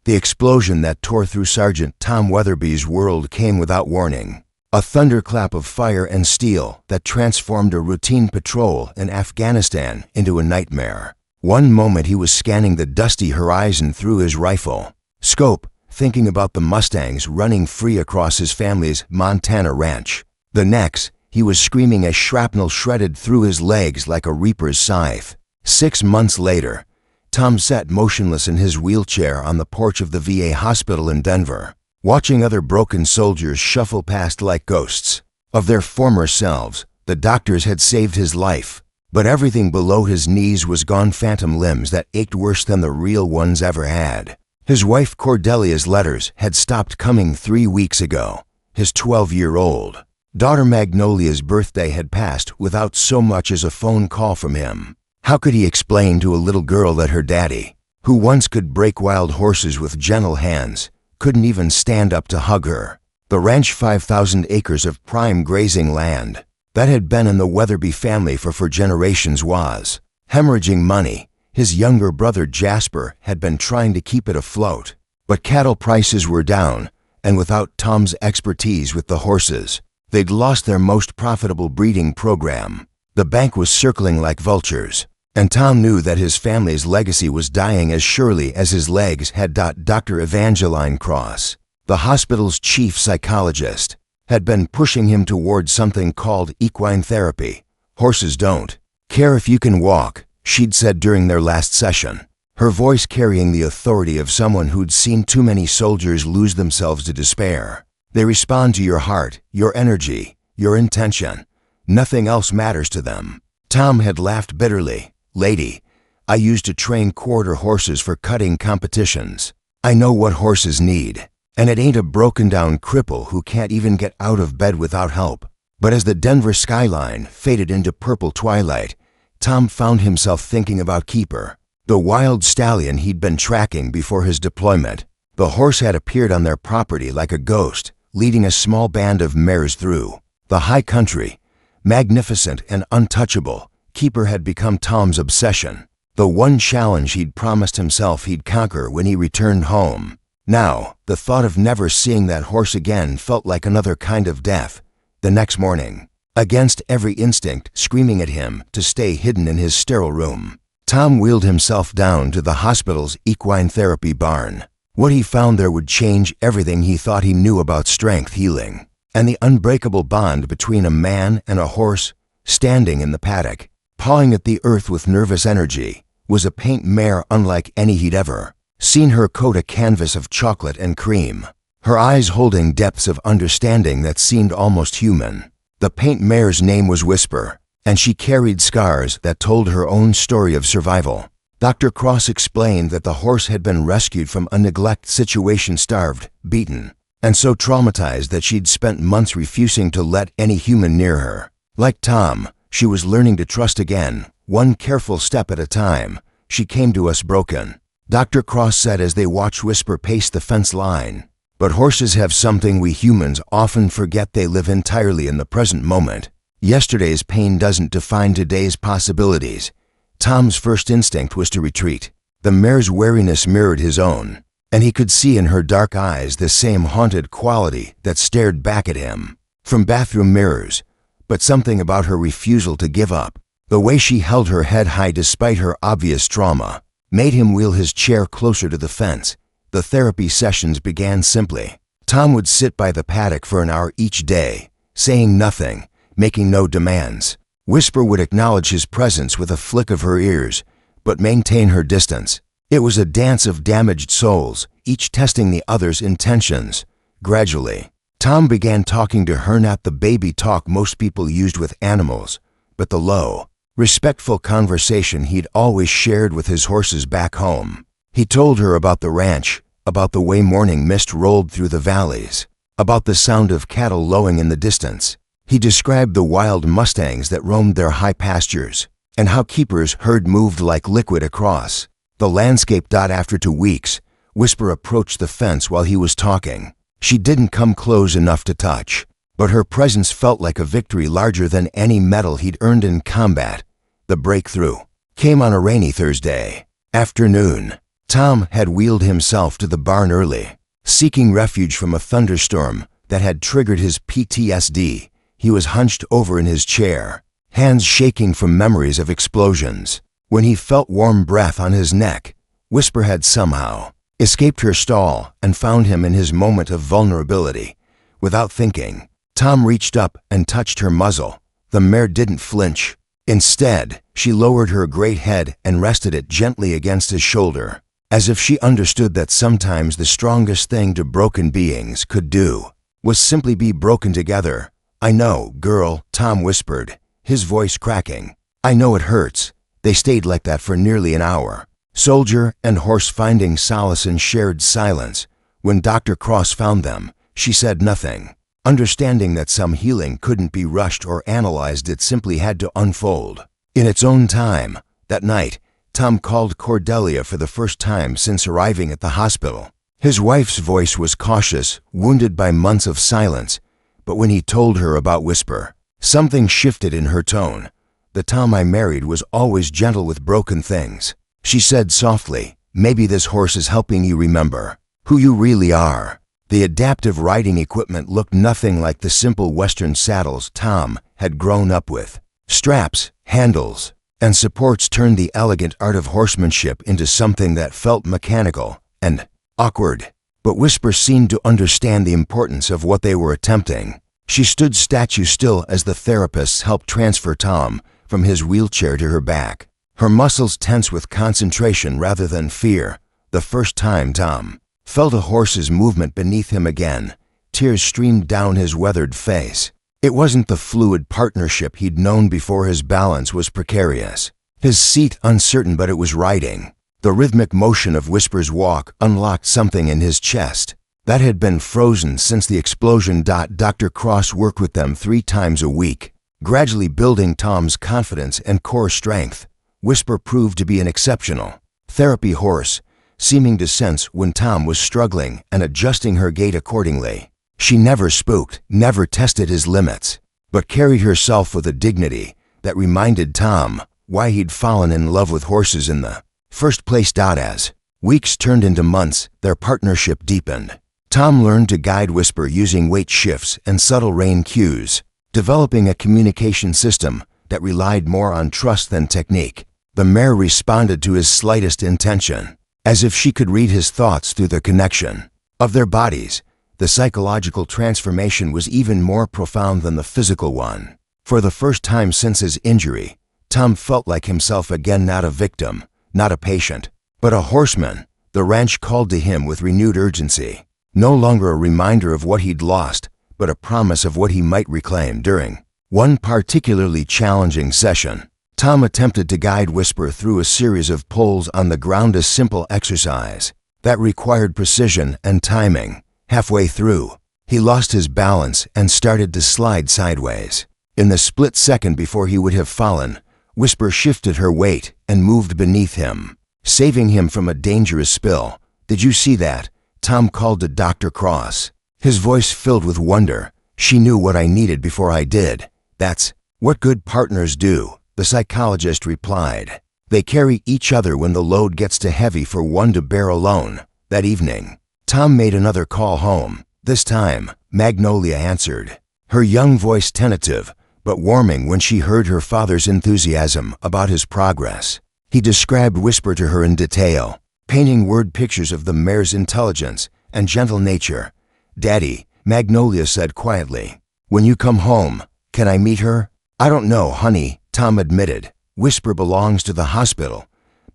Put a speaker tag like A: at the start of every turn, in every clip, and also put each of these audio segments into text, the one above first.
A: The explosion that tore through Sergeant Tom Weatherby's world came without warning. A thunderclap of fire and steel that transformed a routine patrol in Afghanistan into a nightmare. One moment he was scanning the dusty horizon through his rifle scope, thinking about the Mustangs running free across his family's Montana ranch. The next, he was screaming as shrapnel shredded through his legs like a reaper's scythe. 6 months later, Tom sat motionless in his wheelchair on the porch of the VA hospital in Denver, watching other broken soldiers shuffle past like ghosts of their former selves. The doctors had saved his life, but everything below his knees was gone, phantom limbs that ached worse than the real ones ever had. His wife Cordelia's letters had stopped coming 3 weeks ago. His 12-year-old daughter Magnolia's birthday had passed without so much as a phone call from him. How could he explain to a little girl that her daddy, who once could break wild horses with gentle hands, couldn't even stand up to hug her? The ranch, 5,000 acres of prime grazing land that had been in the Weatherby family for generations, was hemorrhaging money. His younger brother Jasper had been trying to keep it afloat, but cattle prices were down, and without Tom's expertise with the horses, they'd lost their most profitable breeding program. The bank was circling like vultures, and Tom knew that his family's legacy was dying as surely as his legs had. Dr. Evangeline Cross, the hospital's chief psychologist, had been pushing him toward something called equine therapy. Horses don't care if you can walk, she'd said during their last session, her voice carrying the authority of someone who'd seen too many soldiers lose themselves to despair. They respond to your heart, your energy, your intention. Nothing else matters to them. Tom had laughed bitterly. Lady, I used to train quarter horses for cutting competitions. I know what horses need, and it ain't a broken-down cripple who can't even get out of bed without help. But as the Denver skyline faded into purple twilight, Tom found himself thinking about Keeper, the wild stallion he'd been tracking before his deployment. The horse had appeared on their property like a ghost, leading a small band of mares through the high country. Magnificent and untouchable, Keeper had become Tom's obsession, the one challenge he'd promised himself he'd conquer when he returned home. Now, the thought of never seeing that horse again felt like another kind of death. The next morning, against every instinct screaming at him to stay hidden in his sterile room, Tom wheeled himself down to the hospital's equine therapy barn. What he found there would change everything he thought he knew about strength healing and the unbreakable bond between a man and a horse. Standing in the paddock, pawing at the earth with nervous energy, was a paint mare unlike any he'd ever seen. Her coat a canvas of chocolate and cream, her eyes holding depths of understanding that seemed almost human. The paint mare's name was Wistba, and she carried scars that told her own story of survival. Dr. Cross explained that the horse had been rescued from a neglect situation, starved, beaten, and so traumatized that she'd spent months refusing to let any human near her. Like Tom, she was learning to trust again, one careful step at a time. She came to us broken, Dr. Cross said as they watched Wistba pace the fence line. But horses have something we humans often forget: they live entirely in the present moment. Yesterday's pain doesn't define today's possibilities. Tom's first instinct was to retreat. The mare's wariness mirrored his own, and he could see in her dark eyes the same haunted quality that stared back at him from bathroom mirrors. But something about her refusal to give up, the way she held her head high despite her obvious trauma, made him wheel his chair closer to the fence. The therapy sessions began simply. Tom would sit by the paddock for an hour each day, saying nothing, making no demands. Wistba would acknowledge his presence with a flick of her ears, but maintain her distance. It was a dance of damaged souls, each testing the other's intentions. Gradually, Tom began talking to her, not the baby talk most people used with animals, but the low, respectful conversation he'd always shared with his horses back home. He told her about the ranch, about the way morning mist rolled through the valleys, about the sound of cattle lowing in the distance. He described the wild mustangs that roamed their high pastures, and how Keeper's herd moved like liquid across the landscape. After 2 weeks, Wistba approached the fence while he was talking. She didn't come close enough to touch, but her presence felt like a victory larger than any medal he'd earned in combat. The breakthrough came on a rainy Thursday afternoon. Tom had wheeled himself to the barn early, seeking refuge from a thunderstorm that had triggered his PTSD. He was hunched over in his chair, hands shaking from memories of explosions. When he felt warm breath on his neck, Whisper had somehow escaped her stall and found him in his moment of vulnerability. Without thinking, Tom reached up and touched her muzzle. The mare didn't flinch. Instead, she lowered her great head and rested it gently against his shoulder, as if she understood that sometimes the strongest thing to broken beings could do was simply be broken together. "I know, girl," Tom whispered, his voice cracking. "I know it hurts." They stayed like that for nearly an hour, soldier and horse finding solace in shared silence. When Dr. Cross found them, she said nothing, understanding that some healing couldn't be rushed or analyzed. It simply had to unfold in its own time. That night, Tom called Cordelia for the first time since arriving at the hospital. His wife's voice was cautious, wounded by months of silence, but when he told her about Whisper, something shifted in her tone. "The Tom I married was always gentle with broken things," she said softly. "Maybe this horse is helping you remember who you really are." The adaptive riding equipment looked nothing like the simple Western saddles Tom had grown up with. Straps, handles, and supports turned the elegant art of horsemanship into something that felt mechanical and awkward. But Whisper seemed to understand the importance of what they were attempting. She stood statue still as the therapists helped transfer Tom from his wheelchair to her back, her muscles tense with concentration rather than fear. The first time Tom felt a horse's movement beneath him again, tears streamed down his weathered face. It wasn't the fluid partnership he'd known before. His balance was precarious, his seat uncertain, but it was riding. The rhythmic motion of Whisper's walk unlocked something in his chest that had been frozen since the explosion. Dr. Cross worked with them 3 times a week, gradually building Tom's confidence and core strength. Whisper proved to be an exceptional therapy horse, seeming to sense when Tom was struggling and adjusting her gait accordingly. She never spooked, never tested his limits, but carried herself with a dignity that reminded Tom why he'd fallen in love with horses in the first place. As weeks turned into months, their partnership deepened. Tom learned to guide Whisper using weight shifts and subtle rein cues, developing a communication system that relied more on trust than technique. The mare responded to his slightest intention, as if she could read his thoughts through the connection of their bodies. The psychological transformation was even more profound than the physical one. For the first time since his injury, Tom felt like himself again, not a victim, not a patient, but a horseman. The ranch called to him with renewed urgency, no longer a reminder of what he'd lost, but a promise of what he might reclaim. During one particularly challenging session, Tom attempted to guide Whisper through a series of pulls on the ground, a simple exercise that required precision and timing. Halfway through, he lost his balance and started to slide sideways. In the split second before he would have fallen, Whisper shifted her weight and moved beneath him, saving him from a dangerous spill. "Did you see that?" Tom called to Dr. Cross, his voice filled with wonder. "She knew what I needed before I did." "That's what good partners do," the psychologist replied. "They carry each other when the load gets too heavy for one to bear alone." That evening, Tom made another call home. This time, Magnolia answered, her young voice tentative but warming when she heard her father's enthusiasm about his progress. He described Whisper to her in detail, painting word pictures of the mare's intelligence and gentle nature. "Daddy," Magnolia said quietly, "when you come home, can I meet her?" "I don't know, honey," Tom admitted. "Whisper belongs to the hospital,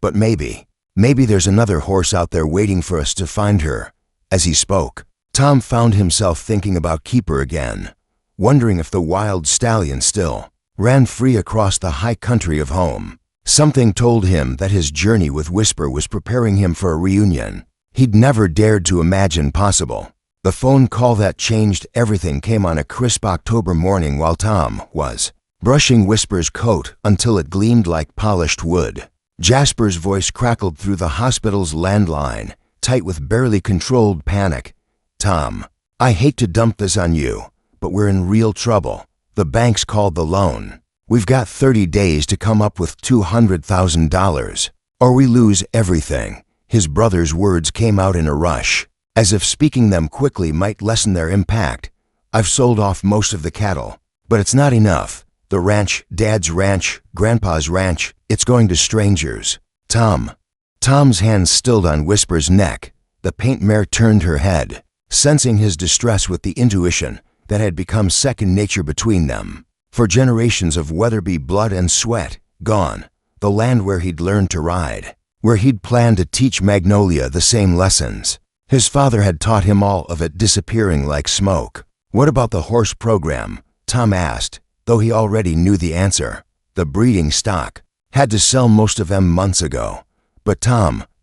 A: but maybe there's another horse out there waiting for us to find her." As he spoke, Tom found himself thinking about Keeper again, wondering if the wild stallion still ran free across the high country of home. Something told him that his journey with Whisper was preparing him for a reunion he'd never dared to imagine possible. The phone call that changed everything came on a crisp October morning while Tom was brushing Whisper's coat until it gleamed like polished wood. Jasper's voice crackled through the hospital's landline, tight with barely controlled panic. "Tom, I hate to dump this on you, but we're in real trouble. The bank's called the loan. We've got 30 days to come up with $200,000, or we lose everything." His brother's words came out in a rush, as if speaking them quickly might lessen their impact. I've sold off most of the cattle, but it's not enough. The ranch, Dad's ranch, Grandpa's ranch, it's going to strangers. Tom's hands stilled on Whisper's neck. The paint mare turned her head, sensing his distress with the intuition that had become second nature between them. For generations of Weatherby blood and sweat, gone. The land where he'd learned to ride, where he'd planned to teach Magnolia the same lessons. His father had taught him all of it, disappearing like smoke. What about the horse program? Tom asked, though he already knew the answer. The breeding stock. Had to sell most of them months ago. But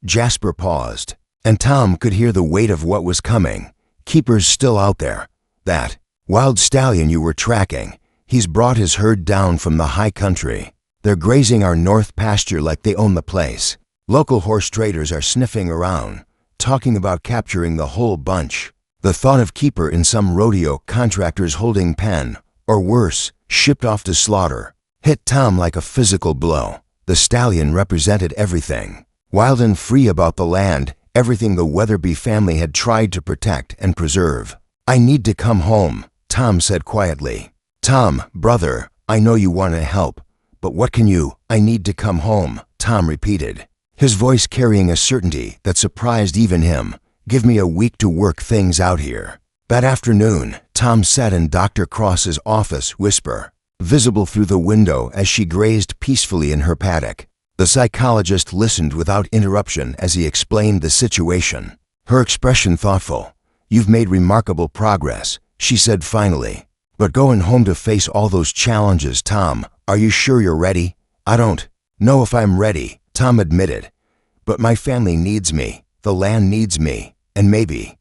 A: Jasper paused, and Tom could hear the weight of what was coming. Keeper's still out there. That wild stallion you were tracking, he's brought his herd down from the high country. They're grazing our north pasture like they own the place. Local horse traders are sniffing around, talking about capturing the whole bunch. The thought of Keeper in some rodeo contractor's holding pen, or worse, shipped off to slaughter, hit Tom like a physical blow. The stallion represented everything. Wild and free about the land, everything the Weatherby family had tried to protect and preserve. I need to come home, Tom said quietly. Tom, brother, I know you want to help, but what can you? I need to come home, Tom repeated, his voice carrying a certainty that surprised even him. Give me a week to work things out here. That afternoon, Tom sat in Dr. Cross's office, Whisper visible through the window as she grazed peacefully in her paddock. The psychologist listened without interruption as he explained the situation, her expression thoughtful. You've made remarkable progress, she said finally. But going home to face all those challenges, Tom, are you sure you're ready? I don't know if I'm ready, Tom admitted. But my family needs me, the land needs me, and maybe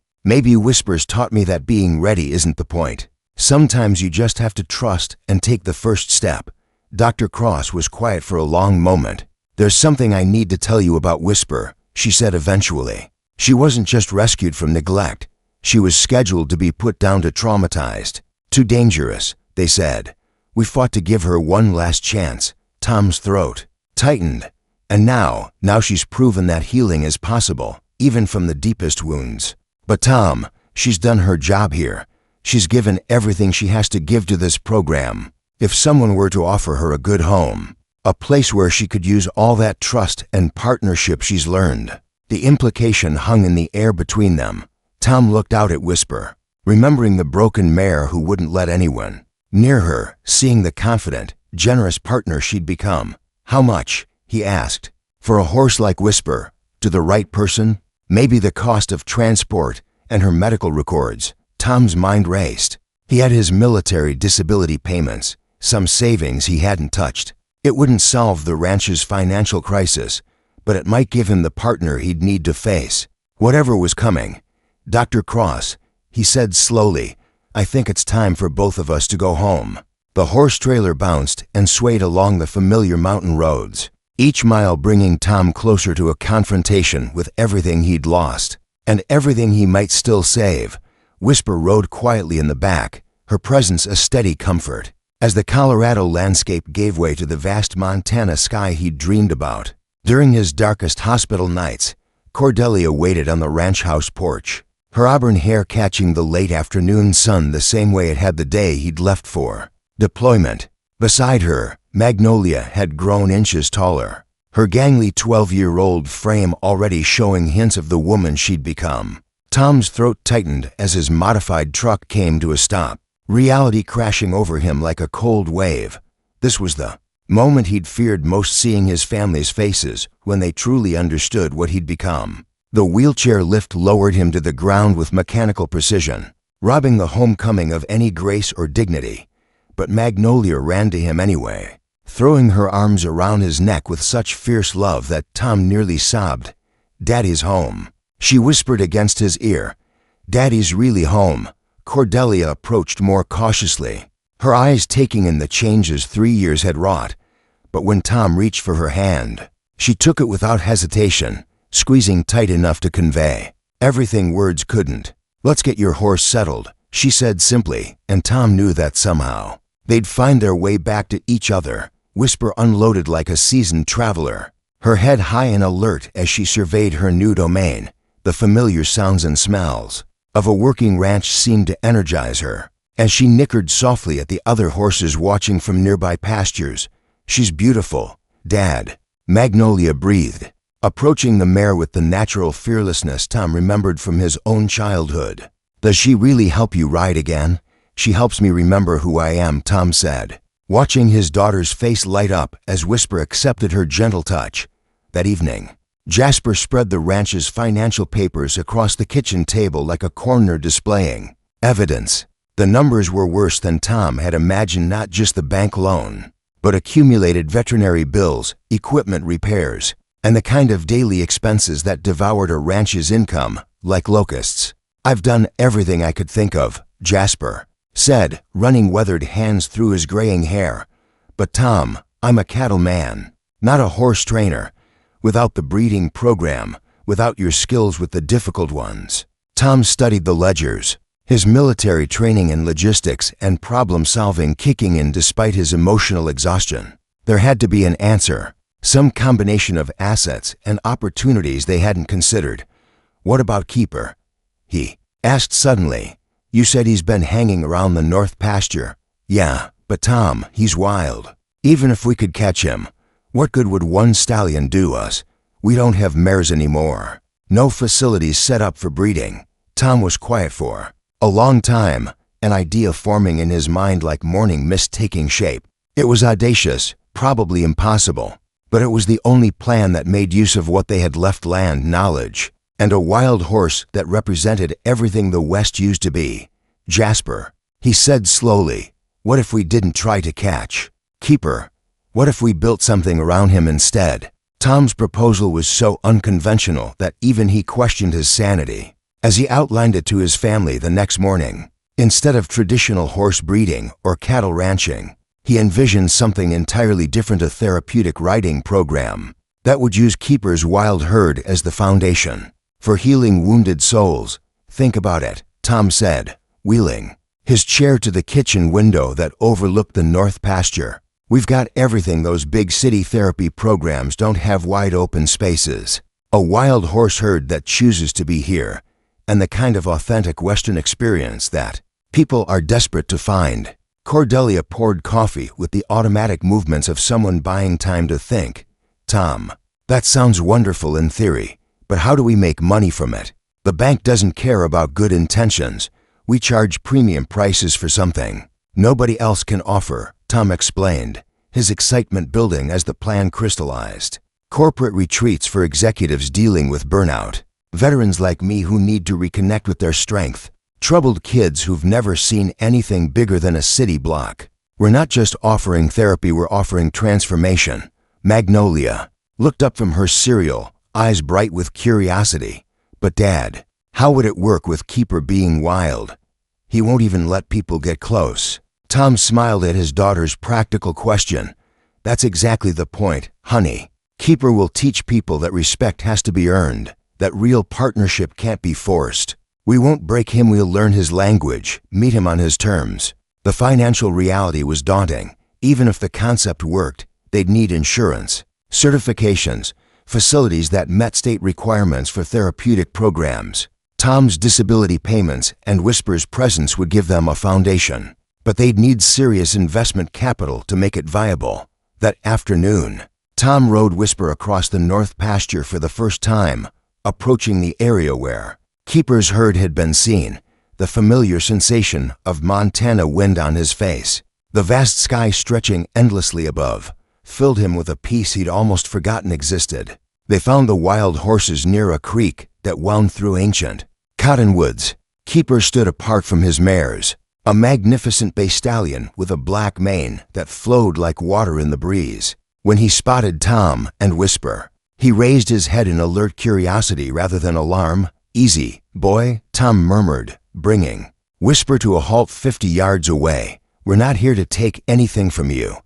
A: Whispers taught me that being ready isn't the point. Sometimes you just have to trust and take the first step. Dr. Cross was quiet for a long moment. There's something I need to tell you about Whisper, she said eventually. She wasn't just rescued from neglect. She was scheduled to be put down to traumatized. Too dangerous, they said. We fought to give her one last chance. Tom's throat tightened. And now she's proven that healing is possible, even from the deepest wounds. But Tom, she's done her job here. She's given everything she has to give to this program. If someone were to offer her a good home, a place where she could use all that trust and partnership she's learned. The implication hung in the air between them. Tom looked out at Whisper, remembering the broken mare who wouldn't let anyone near her, seeing the confident, generous partner she'd become. How much? He asked. For a horse like Whisper, to the right person? Maybe the cost of transport and her medical records. Tom's mind raced. He had his military disability payments, some savings he hadn't touched. It wouldn't solve the ranch's financial crisis, but it might give him the partner he'd need to face whatever was coming. Dr. Cross, he said slowly, I think it's time for both of us to go home. The horse trailer bounced and swayed along the familiar mountain roads, each mile bringing Tom closer to a confrontation with everything he'd lost and everything he might still save. Whisper rode quietly in the back, her presence a steady comfort, as the Colorado landscape gave way to the vast Montana sky he'd dreamed about. During his darkest hospital nights, Cordelia waited on the ranch house porch, her auburn hair catching the late afternoon sun the same way it had the day he'd left for deployment. Beside her, Magnolia had grown inches taller, her gangly 12-year-old frame already showing hints of the woman she'd become. Tom's throat tightened as his modified truck came to a stop, reality crashing over him like a cold wave. This was the moment he'd feared most, seeing his family's faces when they truly understood what he'd become. The wheelchair lift lowered him to the ground with mechanical precision, robbing the homecoming of any grace or dignity. But Magnolia ran to him anyway, throwing her arms around his neck with such fierce love that Tom nearly sobbed. Daddy's home, she whispered against his ear. Daddy's really home. Cordelia approached more cautiously, her eyes taking in the changes 3 years had wrought. But when Tom reached for her hand, she took it without hesitation, squeezing tight enough to convey everything words couldn't. Let's get your horse settled, she said simply, and Tom knew that somehow they'd find their way back to each other. Whisper unloaded like a seasoned traveler, her head high and alert as she surveyed her new domain. The familiar sounds and smells of a working ranch seemed to energize her. As she nickered softly at the other horses watching from nearby pastures, "She's beautiful, Dad," Magnolia breathed, approaching the mare with the natural fearlessness Tom remembered from his own childhood. "Does she really help you ride again?" "She helps me remember who I am," Tom said, watching his daughter's face light up as Wistba accepted her gentle touch. That evening, Jasper spread the ranch's financial papers across the kitchen table like a coroner displaying evidence. The numbers were worse than Tom had imagined, not just the bank loan, but accumulated veterinary bills, equipment repairs, and the kind of daily expenses that devoured a ranch's income like locusts. "I've done everything I could think of," Jasper said, running weathered hands through his graying hair. "But Tom, I'm a cattle man, not a horse trainer. Without the breeding program, without your skills with the difficult ones." Tom studied the ledgers, his military training in logistics and problem-solving kicking in despite his emotional exhaustion. There had to be an answer, some combination of assets and opportunities they hadn't considered. "What about Keeper?" he asked suddenly. "You said he's been hanging around the north pasture." "Yeah, but Tom, he's wild. Even if we could catch him, what good would one stallion do us? We don't have mares anymore. No facilities set up for breeding." Tom was quiet for a long time, an idea forming in his mind like morning mist taking shape. It was audacious, probably impossible, but it was the only plan that made use of what they had left: land, knowledge, and a wild horse that represented everything the West used to be. "Jasper," he said slowly, "what if we didn't try to catch Keeper? What if we built something around him instead?" Tom's proposal was so unconventional that even he questioned his sanity. As he outlined it to his family the next morning, instead of traditional horse breeding or cattle ranching, he envisioned something entirely different: a therapeutic riding program that would use Keeper's wild herd as the foundation for healing wounded souls. "Think about it," Tom said, wheeling his chair to the kitchen window that overlooked the north pasture. "We've got everything those big city therapy programs don't have: wide open spaces, a wild horse herd that chooses to be here, and the kind of authentic Western experience that people are desperate to find." Cordelia poured coffee with the automatic movements of someone buying time to think. "Tom, that sounds wonderful in theory, but how do we make money from it? The bank doesn't care about good intentions. We charge premium prices for something nobody else can offer," Tom explained, his excitement building as the plan crystallized. "Corporate retreats for executives dealing with burnout, veterans like me who need to reconnect with their strength, troubled kids who've never seen anything bigger than a city block. We're not just offering therapy, we're offering transformation." Magnolia looked up from her cereal, eyes bright with curiosity. "But Dad, how would it work with Keeper being wild? He won't even let people get close." Tom smiled at his daughter's practical question. "That's exactly the point, honey. Keeper will teach people that respect has to be earned, that real partnership can't be forced. We won't break him, we'll learn his language, meet him on his terms." The financial reality was daunting. Even if the concept worked, they'd need insurance, certifications, facilities that met state requirements for therapeutic programs. Tom's disability payments and Wistba's presence would give them a foundation, but they'd need serious investment capital to make it viable. That afternoon, Tom rode Wistba across the north pasture for the first time, approaching the area where Keeper's herd had been seen, the familiar sensation of Montana wind on his face. The vast sky stretching endlessly above filled him with a peace he'd almost forgotten existed. They found the wild horses near a creek that wound through ancient cottonwoods. Keeper stood apart from his mares, a magnificent bay stallion with a black mane that flowed like water in the breeze. When he spotted Tom and Wistba, he raised his head in alert curiosity rather than alarm. "Easy, boy," Tom murmured, bringing Wistba to a halt 50 yards away. "We're not here to take anything from you.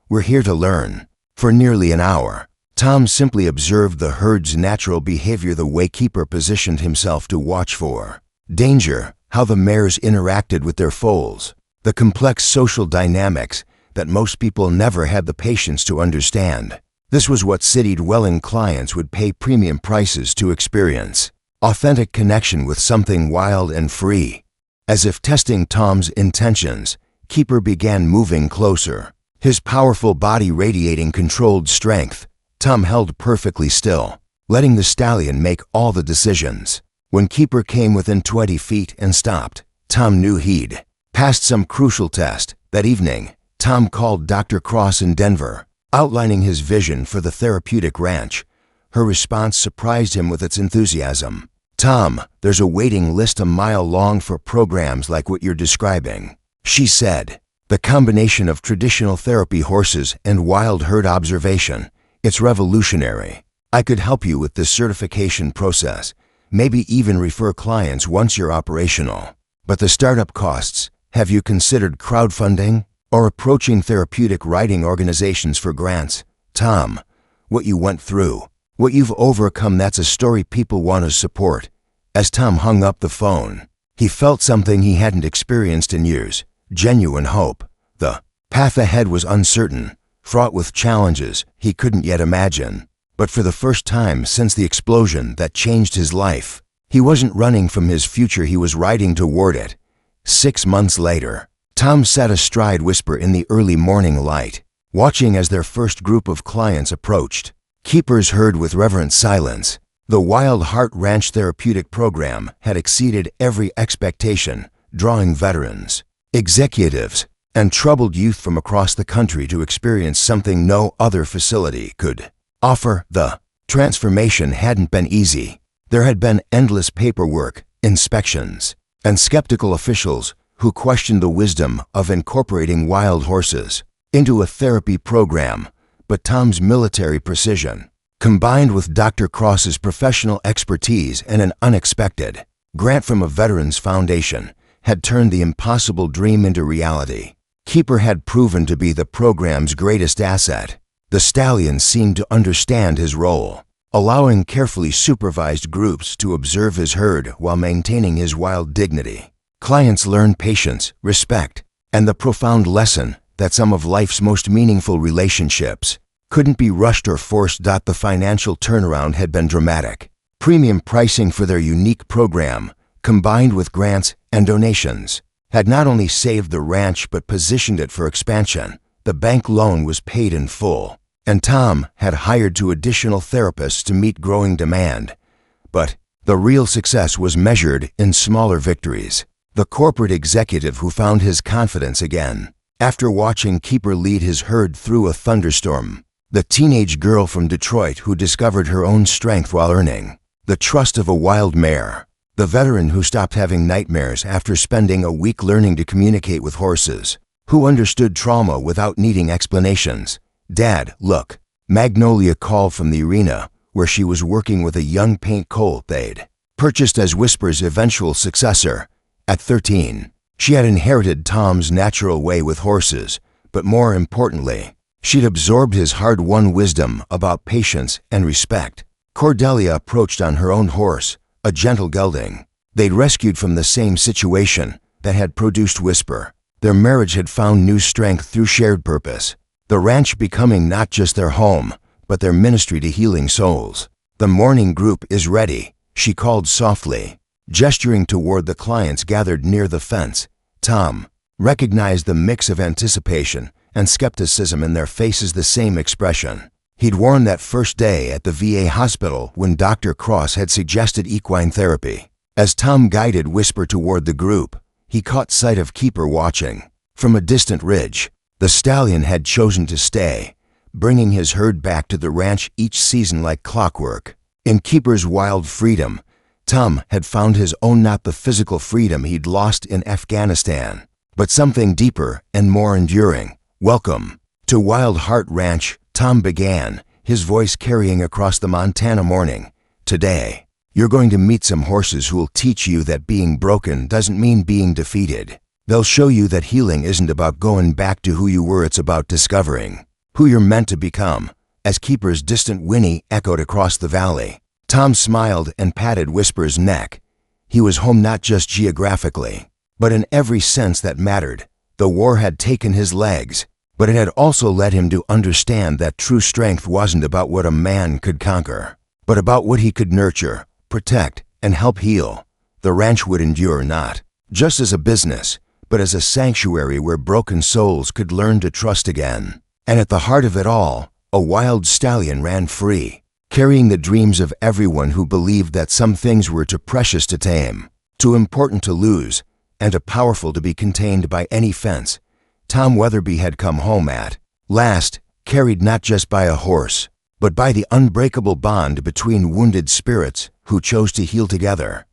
A: We're here to learn." For nearly an hour, Tom simply observed the herd's natural behavior, the way Keeper positioned himself to watch for danger, how the mares interacted with their foals, the complex social dynamics that most people never had the patience to understand. This was what city-dwelling clients would pay premium prices to experience. Authentic connection with something wild and free. As if testing Tom's intentions, Keeper began moving closer. His powerful body radiating controlled strength. Tom held perfectly still, letting the stallion make all the decisions. When Keeper came within 20 feet and stopped, Tom knew he'd passed some crucial test. That evening, Tom called Dr. Cross in Denver, outlining his vision for the therapeutic ranch. Her response surprised him with its enthusiasm. "Tom, there's a waiting list a mile long for programs like what you're describing," she said. "The combination of traditional therapy horses and wild herd observation, it's revolutionary. I could help you with this certification process, maybe even refer clients once you're operational. But the startup costs, have you considered crowdfunding or approaching therapeutic writing organizations for grants? Tom, what you went through, what you've overcome, that's a story people want to support." As Tom hung up the phone, he felt something he hadn't experienced in years, genuine hope. The path ahead was uncertain, fraught with challenges he couldn't yet imagine. But for the first time since the explosion that changed his life, he wasn't running from his future, he was riding toward it. 6 months later, Tom sat astride Wistba in the early morning light, watching as their first group of clients approached. Keepers heard with reverent silence. The Wild Heart Ranch therapeutic program had exceeded every expectation, drawing veterans, executives, and troubled youth from across the country to experience something no other facility could offer. The transformation hadn't been easy. There had been endless paperwork, inspections, and skeptical officials who questioned the wisdom of incorporating wild horses into a therapy program. But Tom's military precision, combined with Dr. Cross's professional expertise and an unexpected grant from a Veterans Foundation, had turned the impossible dream into reality. Keeper had proven to be the program's greatest asset. The stallion seemed to understand his role, allowing carefully supervised groups to observe his herd while maintaining his wild dignity. Clients learned patience, respect, and the profound lesson that some of life's most meaningful relationships couldn't be rushed or forced. The financial turnaround had been dramatic. Premium pricing for their unique program, combined with grants and donations, had not only saved the ranch but positioned it for expansion. The bank loan was paid in full, and Tom had hired 2 additional therapists to meet growing demand. But the real success was measured in smaller victories. The corporate executive who found his confidence again after watching Keeper lead his herd through a thunderstorm. The teenage girl from Detroit who discovered her own strength while earning the trust of a wild mare. The veteran who stopped having nightmares after spending a week learning to communicate with horses, who understood trauma without needing explanations. "Dad, look." Magnolia called from the arena, where she was working with a young paint colt they'd purchased as Wistba's eventual successor. At 13, she had inherited Tom's natural way with horses, but more importantly, she'd absorbed his hard-won wisdom about patience and respect. Cordelia approached on her own horse, a gentle gelding they'd rescued from the same situation that had produced Wistba. Their marriage had found new strength through shared purpose, the ranch becoming not just their home, but their ministry to healing souls. "The morning group is ready," she called softly, gesturing toward the clients gathered near the fence. Tom recognized the mix of anticipation and skepticism in their faces, the same expression he'd worn that first day at the VA hospital when Dr. Cross had suggested equine therapy. As Tom guided Wistba toward the group, he caught sight of Keeper watching from a distant ridge. The stallion had chosen to stay, bringing his herd back to the ranch each season like clockwork. In Keeper's wild freedom, Tom had found his own, not the physical freedom he'd lost in Afghanistan, but something deeper and more enduring. "Welcome to Wild Heart Ranch," Tom began, his voice carrying across the Montana morning. "Today, you're going to meet some horses who'll teach you that being broken doesn't mean being defeated. They'll show you that healing isn't about going back to who you were, it's about discovering who you're meant to become." As Keeper's distant whinny echoed across the valley, Tom smiled and patted Wistba's neck. He was home not just geographically, but in every sense that mattered. The war had taken his legs, But it had also led him to understand that true strength wasn't about what a man could conquer, but about what he could nurture, protect, and help heal. The ranch would endure not just as a business, but as a sanctuary where broken souls could learn to trust again. And at the heart of it all, a wild stallion ran free, carrying the dreams of everyone who believed that some things were too precious to tame, too important to lose, and too powerful to be contained by any fence. Tom Weatherby had come home at last, carried not just by a horse, but by the unbreakable bond between wounded spirits who chose to heal together.